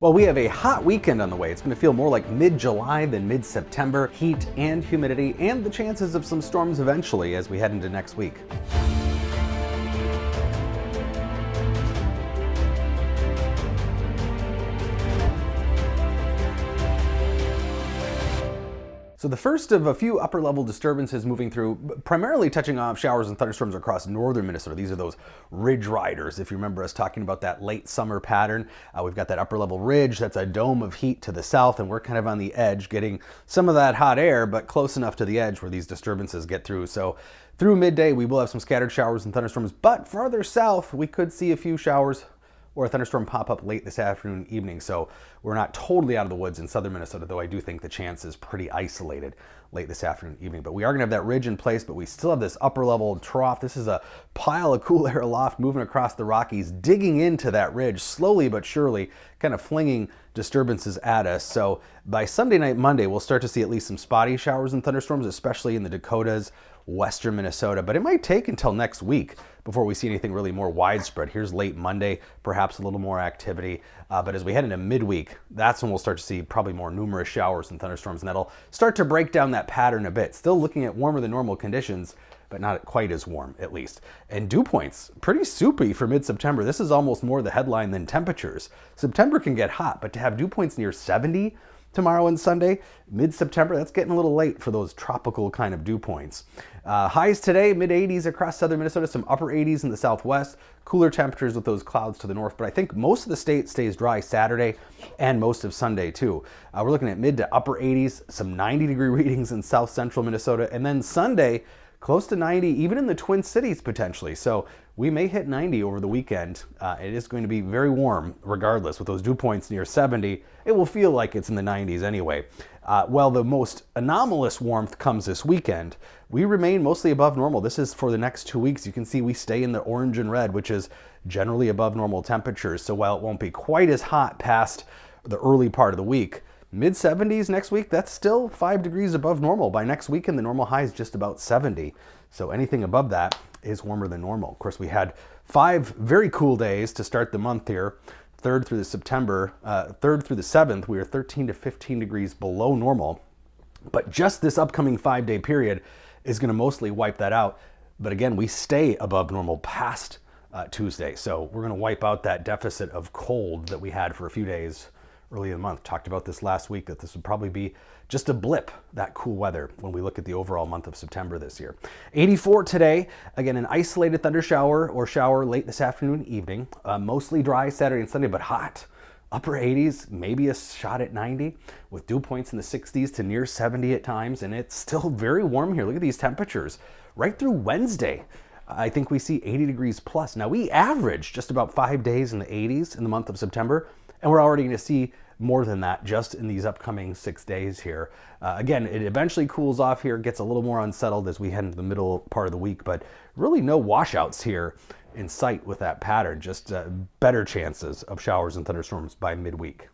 Well, we have a hot weekend on the way. It's going to feel more like mid-July than mid-September. Heat and humidity and the chances of some storms eventually as we head into next week. So the first of a few upper level disturbances moving through, primarily touching off showers and thunderstorms across northern Minnesota. These are those ridge riders. If you remember us talking about that late summer pattern, we've got that upper level ridge. That's a dome of heat to the south, and we're kind of on the edge getting some of that hot air, but close enough to the edge where these disturbances get through. So through midday, we will have some scattered showers and thunderstorms, but farther south, we could see a few showers or a thunderstorm pop up late this afternoon, evening. So we're not totally out of the woods in southern Minnesota, though I do think the chance is pretty isolated late this afternoon, evening. But we are going to have that ridge in place, but we still have this upper level trough. This is a pile of cool air aloft moving across the Rockies, digging into that ridge slowly but surely, kind of flinging disturbances at us. So by Sunday night, Monday, we'll start to see at least some spotty showers and thunderstorms, especially in the Dakotas, western Minnesota, but it might take until next week before we see anything really more widespread. Here's late Monday, perhaps a little more activity, but as we head into midweek, that's when we'll start to see probably more numerous showers and thunderstorms, and that'll start to break down that pattern a bit. Still looking at warmer than normal conditions, but not quite as warm, at least. And dew points, pretty soupy for mid-September. This is almost more the headline than temperatures. September can get hot, but to have dew points near 70 tomorrow and Sunday, mid-September, that's getting a little late for those tropical kind of dew points. Highs today, mid-80s across southern Minnesota, some upper 80s in the southwest, cooler temperatures with those clouds to the north, but I think most of the state stays dry Saturday and most of Sunday too. We're looking at mid to upper 80s, some 90-degree readings in south central Minnesota, and then Sunday, close to 90, even in the Twin Cities potentially. So we may hit 90 over the weekend. It is going to be very warm regardless. With those dew points near 70, it will feel like it's in the 90s anyway. While the most anomalous warmth comes this weekend, we remain mostly above normal. This is for the next 2 weeks. You can see we stay in the orange and red, which is generally above normal temperatures. So while it won't be quite as hot past the early part of the week, mid-70s next week, that's still 5 degrees above normal. By next weekend, the normal high is just about 70. So anything above that is warmer than normal. Of course, we had 5 very cool days to start the month here. 3rd through the 7th, we are 13 to 15 degrees below normal. But just this upcoming 5-day period is going to mostly wipe that out. But again, we stay above normal past Tuesday. So we're going to wipe out that deficit of cold that we had for a few days early in the month. Talked about this last week, that this would probably be just a blip, that cool weather, when we look at the overall month of September this year. 84 today, again, an isolated thunder shower or shower late this afternoon, evening. Mostly dry Saturday and Sunday, but hot. Upper 80s, maybe a shot at 90, with dew points in the 60s to near 70 at times, and it's still very warm here. Look at these temperatures. Right through Wednesday, I think we see 80 degrees plus. Now, we average just about 5 days in the 80s in the month of September, and we're already going to see more than that just in these upcoming 6 days here. Again, it eventually cools off here, gets a little more unsettled as we head into the middle part of the week, but really no washouts here in sight with that pattern, just better chances of showers and thunderstorms by midweek.